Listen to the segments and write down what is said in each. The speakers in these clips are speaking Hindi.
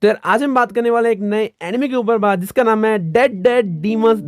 तो यार आज हम बात करने वाले हैं एक नए एनिमे के ऊपर बात जिसका नाम है डेड डेड डीमंस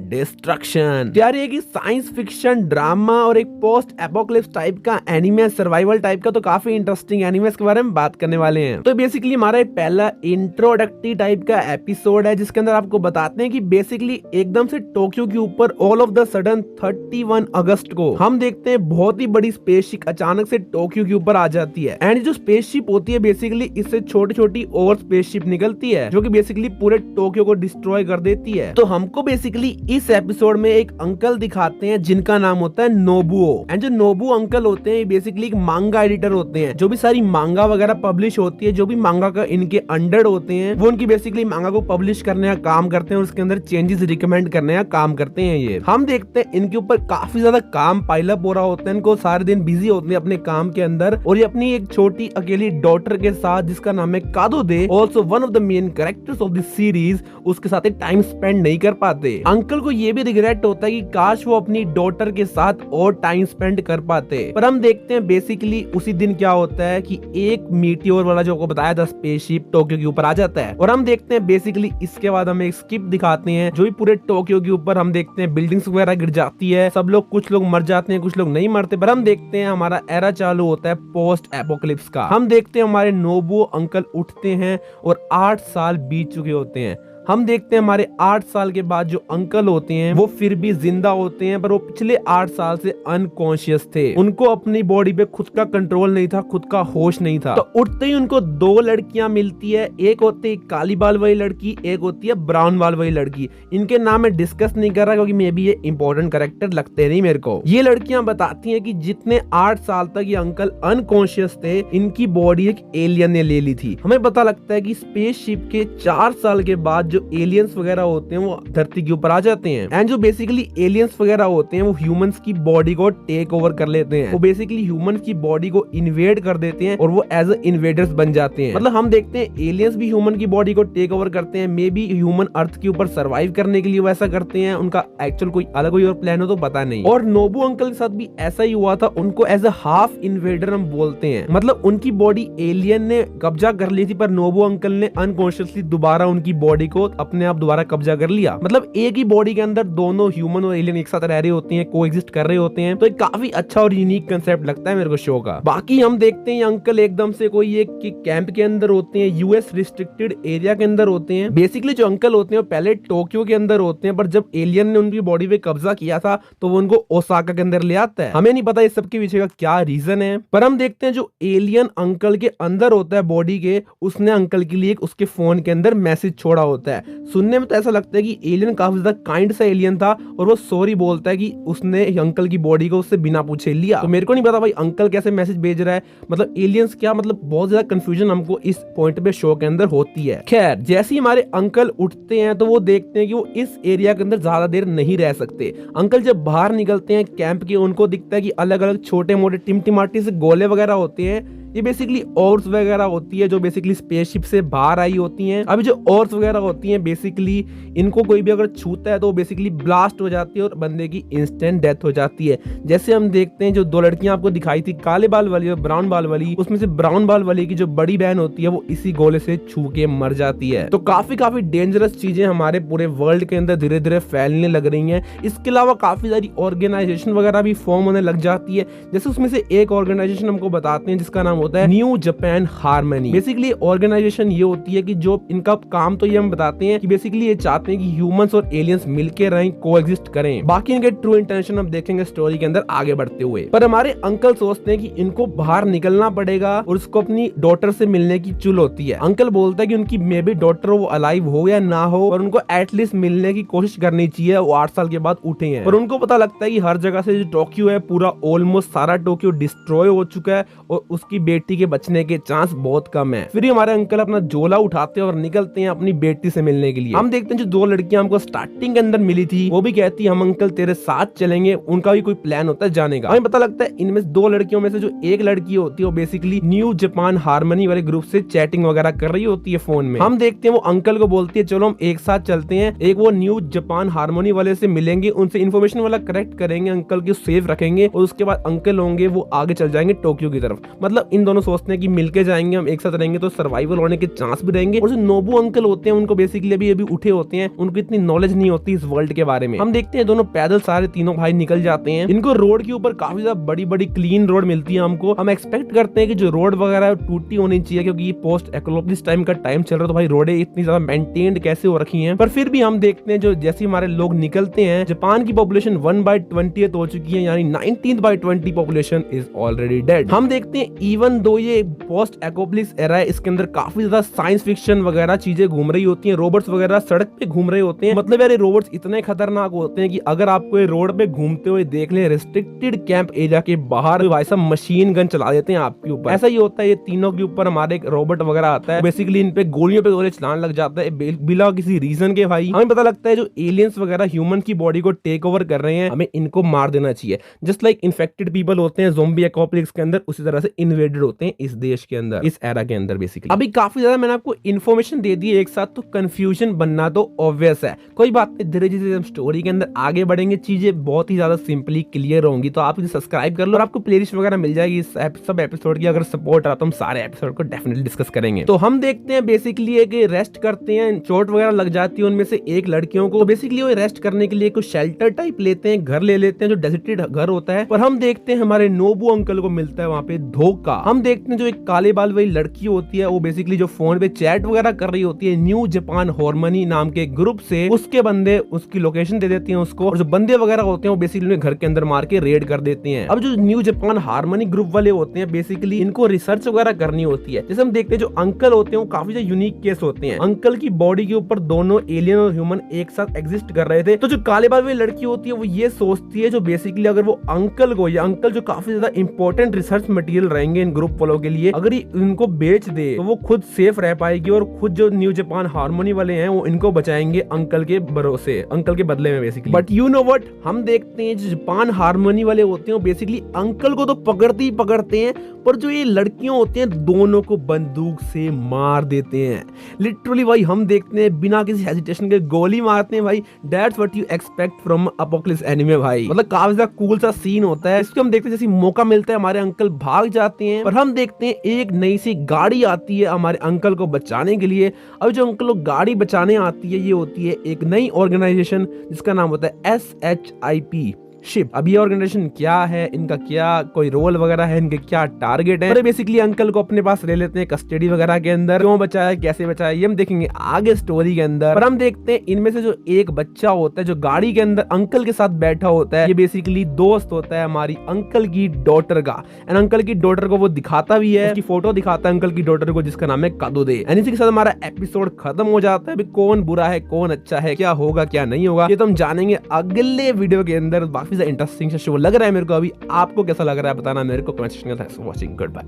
डिस्ट्रक्शन। तो यार ये कि साइंस फिक्शन ड्रामा और एक पोस्ट एपोकलिप्स टाइप का एनिमे, सर्वाइवल टाइप का, तो काफी इंटरेस्टिंग एनिमे के बारे में बात करने वाले हैं। तो बेसिकली हमारा एक पहला इंट्रोडक्टरी टाइप का एपिसोड है जिसके अंदर आपको बताते हैं कि बेसिकली एकदम से टोक्यो के ऊपर ऑल ऑफ द सडन 31 अगस्त को हम देखते हैं बहुत ही बड़ी स्पेसशिप अचानक से टोक्यो के ऊपर आ जाती है। एंड जो स्पेसशिप होती है बेसिकली इससे छोटी छोटी और स्पेसशिप निकलती है जो कि बेसिकली पूरे टोक्यो को डिस्ट्रॉय कर देती है। तो हमको बेसिकली इस एपिसोड में एक अंकल दिखाते हैं जिनका नाम होता है नोबुओ। एंड जो नोबुओ अंकल होते हैं बेसिकली एक मांगा एडिटर होते हैं। जो भी सारी मांगा वगैरह पब्लिश होती है, जो भी मांगा का इनके अंडर होते हैं, वो उनकी बेसिकली मांगा को पब्लिश करने का काम करते हैं और उसके अंदर चेंजेस रिकमेंड करने का काम करते हैं। ये हम देखते हैं इनके ऊपर काफी ज्यादा काम पाइलअप हो रहा होता है। इनको सारे दिन बिजी होते हैं अपने काम के अंदर और ये अपनी एक छोटी अकेली डॉटर के साथ जिसका नाम है कादोदे, also one of the main characters of this series, उसके साथ टाइम स्पेंड नहीं कर पाते। अंकल को ये भी रिग्रेट होता है कि काश वो अपनी डॉटर के साथ और टाइम स्पेंड कर पाते। पर हम देखते हैं बेसिकली उसी दिन क्या होता है कि एक मीटियोर वाला जो को बताया था स्पेसशिप टोक्यो के ऊपर आ जाता है। और हम देखते हैं बेसिकली इसके बाद हमें एक स्किप दिखाते हैं जो भी पूरे टोक्यो के ऊपर हम देखते हैं बिल्डिंग्स वगैरह गिर जाती है, सब लोग, कुछ लोग मर जाते हैं, कुछ लोग नहीं मरते। पर हम देखते हैं हमारा एरा चालू होता है पोस्ट एपोकलिप्स का। हम देखते हैं हमारे नोबुओ अंकल उठते हैं और 8 साल बीत चुके होते हैं। हम देखते हैं हमारे 8 साल के बाद जो अंकल होते हैं वो फिर भी जिंदा होते हैं, पर वो पिछले 8 साल से अनकॉन्शियस थे। उनको अपनी बॉडी पे खुद का कंट्रोल नहीं था, खुद का होश नहीं था। तो उठते ही उनको 2 लड़कियां मिलती है। एक होती है काली बाल वाली लड़की, एक होती है ब्राउन बाल वाली लड़की। इनके नाम मैं डिस्कस नहीं कर रहा क्योंकि मे बी ये इंपॉर्टेंट कैरेक्टर लगते नहीं मेरे को। ये लड़कियां बताती हैं कि जितने 8 साल तक ये अंकल अनकॉन्शियस थे, इनकी बॉडी एक एलियन ने ले ली थी। हमें पता लगता है कि स्पेसशिप के 4 साल के बाद जो एलियंस वगैरह होते हैं वो धरती के ऊपर आ जाते हैं। एंड जो बेसिकली एलियंस वगैरह होते हैं वो ह्यूमंस की बॉडी को टेक ओवर कर लेते हैं। वो बेसिकली ह्यूमंस की बॉडी को इन्वेड कर देते हैं और वो एज ए इन्वेडर्स बन जाते हैं। मतलब हम देखते हैं एलियंस भी ह्यूमन की बॉडी को टेक ओवर करते हैं। मे बी ह्यूमन अर्थ के ऊपर सर्वाइव करने के लिए वैसा करते हैं। उनका एक्चुअल कोई अलग कोई और प्लान हो तो पता नहीं। और नोबू अंकल के साथ भी ऐसा ही हुआ था। उनको एज ए हाफ इन्वेडर हम बोलते हैं। मतलब उनकी बॉडी एलियन ने कब्जा कर ली थी पर नोबू अंकल ने अनकॉन्शियसली दोबारा उनकी बॉडी को अपने आप दोबारा कब्जा कर लिया। मतलब एक ही बॉडी के अंदर दोनों ह्यूमन और एलियन एक साथ रह रहे होते हैं, कोएग्जिस्ट कर रहे होते हैं। तो एक काफी अच्छा और यूनिक कंसेप्ट लगता है मेरे को शो का। बाकी हम देखते हैं अंकल एकदम से कोई एक कैंप के अंदर होते हैं, यूएस रिस्ट्रिक्टेड एरिया के अंदर होते हैं। बेसिकली जो अंकल होते हैं पहले टोक्यो के अंदर होते हैं, पर जब एलियन ने उनकी बॉडी पे कब्जा किया था तो वो उनको ओसाका के अंदर ले आता है। हमें नहीं पता इस सब के पीछे का क्या रीजन है, पर हम देखते हैं जो एलियन अंकल के अंदर होता है बॉडी के, उसने अंकल के लिए उसके फोन के अंदर मैसेज छोड़ा होता है। सुनने में तो ऐसा लगता है कि एलियन काफी ज्यादा काइंड सा एलियन था और वो सॉरी बोलता है कि उसने अंकल की बॉडी को उससे बिना पूछे लिया। तो मेरे को नहीं पता भाई अंकल कैसे मैसेज भेज रहा है, मतलब एलियंस क्या, मतलब बहुत ज्यादा कंफ्यूजन हमको इस पॉइंट पे शो के अंदर होती है। खैर जैसे ही हमारे अंकल उठते हैं तो वो देखते हैं कि वो इस एरिया के अंदर ज्यादा देर नहीं रह सकते। अंकल जब बाहर निकलते हैं कैंप के, उनको दिखता है कि अलग अलग छोटे मोटे टिमटिमाटी से गोले वगैरह होते हैं। ये बेसिकली ऑर्ब्स वगैरह होती है जो बेसिकली स्पेसशिप से बाहर आई होती हैं। अभी जो ऑर्ब्स वगैरह होती हैं बेसिकली इनको कोई भी अगर छूता है तो बेसिकली ब्लास्ट हो जाती है और बंदे की इंस्टेंट डेथ हो जाती है। जैसे हम देखते हैं जो 2 लड़कियां आपको दिखाई थी, काले बाल वाली और ब्राउन बाल वाली, उसमें से ब्राउन बाल वाली की जो बड़ी बहन होती है वो इसी गोले से छू के मर जाती है। तो काफी डेंजरस चीजें हमारे पूरे वर्ल्ड के अंदर धीरे धीरे फैलने लग रही है। इसके अलावा काफी सारी ऑर्गेनाइजेशन वगैरह भी फॉर्म होने लग जाती है। जैसे उसमें से एक ऑर्गेनाइजेशन हमको बताते हैं जिसका नाम होता है new Japan harmony. Basically organization ये होती है कि जो इनका काम तो ये हम बताते हैं कि बेसिकली ये चाहते हैं कि ह्यूमंस और एलियंस मिलके रहें, कोएग्जिस्ट करें। बाकी इनके ट्रू इंटेंशन हम देखेंगे स्टोरी के अंदर आगे बढ़ते हुए। पर हमारे अंकल सोचते हैं कि इनको बाहर निकलना पड़ेगा और उसको अपनी डॉटर से मिलने की चुल होती है। अंकल बोलता है कि उनकी मे बी डॉटर वो अलाइव हो या ना हो, पर उनको एटलीस्ट मिलने की कोशिश करनी चाहिए। वो 8 साल के बाद उठे हैं, पर उनको पता लगता है कि हर जगह से जो टोक्यो है पूरा ऑलमोस्ट सारा टोक्यो डिस्ट्रॉय हो चुका है और उसकी बेटी के बचने के चांस बहुत कम है। फिर हमारे अंकल अपना झोला उठाते हैं और निकलते हैं अपनी बेटी से मिलने के लिए। हम देखते हैं जो 2 लड़कियां हमको स्टार्टिंग के अंदर मिली थी वो भी कहती है हम अंकल तेरे साथ चलेंगे। उनका भी कोई प्लान होता है जाने का। हमें पता लगता है इनमें 2 लड़कियों में से जो एक लड़की होती है वो बेसिकली न्यू जापान हार्मनी वाले ग्रुप से चैटिंग वगैरह कर रही होती है फोन में। हम देखते हैं वो अंकल को बोलती है चलो हम एक साथ चलते हैं, एक वो न्यू जापान हार्मनी वाले से मिलेंगे, उनसे इन्फॉर्मेशन वाला करेक्ट करेंगे, अंकल को सेफ रखेंगे और उसके बाद अंकल होंगे वो आगे चल जाएंगे टोक्यो की तरफ। मतलब इन इन दोनों सोचते हैं कि मिलके जाएंगे, हम एक साथ रहेंगे तो सर्वाइवल होने के चांस भी रहेंगे। और जो नोबू अंकल होते हैं उनको बेसिकली अभी उठे होते हैं, उनको इतनी नॉलेज नहीं होती इस वर्ल्ड के बारे में। हम देखते हैं दोनों पैदल सारे तीनों भाई निकल जाते हैं। इनको रोड के ऊपर काफी ज्यादा बड़ी बड़ी क्लीन रोड मिलती है हमको। हम एक्सपेक्ट करते हैं कि जो रोड वगैरह है टूटी होनी चाहिए, क्योंकि ये पोस्ट एक्लोपिस टाइम का टाइम चल रहा है, तो भाई रोडें इतनी ज्यादा मेंटेन्ड कैसे हो रखी हैं। पर फिर भी हम देखते हैं जो जैसे हमारे लोग निकलते हैं, जापान की पॉपुलेशन 1/20 हो चुकी है, यानी 19/20 पॉपुलेशन इज ऑलरेडी डेड। हम देखते हैं इवन दो ये पोस्ट एक्लोपिस एरा है, इसके अंदर काफी ज्यादा साइंस फिक्शन वगैरह चीजें घूम रही होती हैं, रोबोट्स वगैरह सड़क पे घूम रहे होते हैं। मतलब यार ये रोबोट्स इतने खतरनाक होते हैं कि अगर आपको ये रोड पे घूमते हुए देख ले रिस्ट्रिक्टेड कैंप एरिया के बाहर, भाई साहब मशीन गन चला देते हैं आपके ऊपर। ऐसा ही होता है, ये तीनों के ऊपर हमारे एक रोबोट वगैरह आता है, बेसिकली इन पे गोलियों पे गोली चलाने लग जाता है बिना किसी रीजन के। भाई हमें पता लगता है जो एलियंस वगैरह ह्यूमन की बॉडी को टेक ओवर कर रहे हैं, हमें इनको मार देना चाहिए। जस्ट लाइक इन्फेक्टेड पीपल होते हैं ज़ोंबी एपोकैलिप्स के अंदर, उसी तरह से इन्वेडेड होते हैं इस देश के अंदर, इस एरा के अंदर बेसिकली। अभी काफी ज्यादा मैंने आपको इन्फॉर्मेशन दे दी है एक साथ, तो कंफ्यूजन बनना तो ऑब्वियस है। कोई बात नहीं, धीरे धीरे हम स्टोरी के अंदर आगे बढ़ेंगे, चीजें बहुत ही ज्यादा सिंपली क्लियर होंगी। तो आप इसे सब्सक्राइब कर लो और आपको प्लेलिस्ट वगैरह मिल जाएगी इस सब एपिसोड की। अगर सपोर्ट रहा तो हम सारे एपिसोड को डेफिनेटली डिस्कस करेंगे। तो हम देखते हैं बेसिकली एक रेस्ट करते हैं, चोट वगैरह लग जाती है उनमें से एक लड़कियों को, बेसिकली वो रेस्ट करने के लिए कुछ शेल्टर टाइप लेते हैं, घर ले लेते हैं जो डेजर्टेड घर होता है। पर हम देखते हैं हमारे नोबू अंकल को मिलता है वहाँ पे धोखा। हम देखते हैं जो एक काले बाल वाली लड़की होती है, वो बेसिकली जो फोन पे चैट वगैरह कर रही होती है न्यू जापान हार्मनी नाम के ग्रुप से, उसके बंदे उसकी लोकेशन दे देती हैं उसको, और जो बंदे वगैरह होते हैं वो बेसिकली घर के अंदर मार के रेड कर देते हैं। अब जो न्यू जापान हार्मनी ग्रुप वाले होते हैं, बेसिकली इनको रिसर्च वगैरह करनी होती है। जैसे हम देखते हैं जो अंकल होते हैं वो काफी यूनिक केस होते हैं। अंकल की बॉडी के ऊपर दोनों एलियन और ह्यूमन एक साथ एग्जिस्ट कर रहे थे। तो जो काले बाल वाली लड़की होती है वो ये सोचती है जो बेसिकली अगर वो अंकल को, या अंकल जो काफी ज्यादा इंपॉर्टेंट रिसर्च मटेरियल रहेंगे इन ग्रुप वालों के लिए, अगर इनको बेच दे तो वो खुद सेफ रह पाएगी, और खुद जो न्यू जापान हार्मनी वाले हैं वो इनको बचाएंगे अंकल के भरोसे, अंकल के बदले में basically. But you know what, हम देखते हैं जो जापान हार्मनी वाले होते हैं वो बेसिकली अंकल को तो पकड़ते ही पकड़ते हैं, पर जो ये लड़कियां होती हैं दोनों को बंदूक से मार देते हैं। लिटरली भाई हम देखते हैं बिना किसी हेजिटेशन के गोली मारते हैं भाई। That's what you expect from apocalypse anime भाई। मतलब काफी ज्यादा कूल सा सीन होता है। इसको हम देखते हैं जैसे मौका मिलता है हमारे अंकल भाग जाते हैं, पर हम देखते हैं एक नई सी गाड़ी आती है हमारे अंकल को बचाने के लिए। अब जो अंकल को गाड़ी बचाने आती है ये होती है एक नई ऑर्गेनाइजेशन जिसका नाम होता है SHIP शिप। अब ये ऑर्गेनाइजेशन क्या है, इनका क्या कोई रोल वगैरह है, इनके क्या टारगेट है, बेसिकली अंकल को अपने पास ले लेते हैं कस्टडी वगैरह के अंदर। क्यों बचाया, कैसे बचाया, ये हम देखेंगे आगे स्टोरी के अंदर। पर हम देखते हैं इनमें से जो एक बच्चा होता है जो गाड़ी के अंदर अंकल के साथ बैठा होता है, ये बेसिकली दोस्त होता है हमारी अंकल की डॉटर का। एंड अंकल की डॉटर को वो दिखाता भी है, उसकी फोटो दिखाता है अंकल की डॉटर को, जिसका नाम है कादोदे। एंड इसी के साथ हमारा एपिसोड खत्म हो जाता है। कौन बुरा है कौन अच्छा है, क्या होगा क्या नहीं होगा, ये तो हम जानेंगे अगले वीडियो के अंदर। इंटरेस्टिंग शो लग रहा है मेरे को। अभी आपको कैसा लग रहा है बताना मेरे को कमेंट सेक्शन में। Thanks for watching, good bye.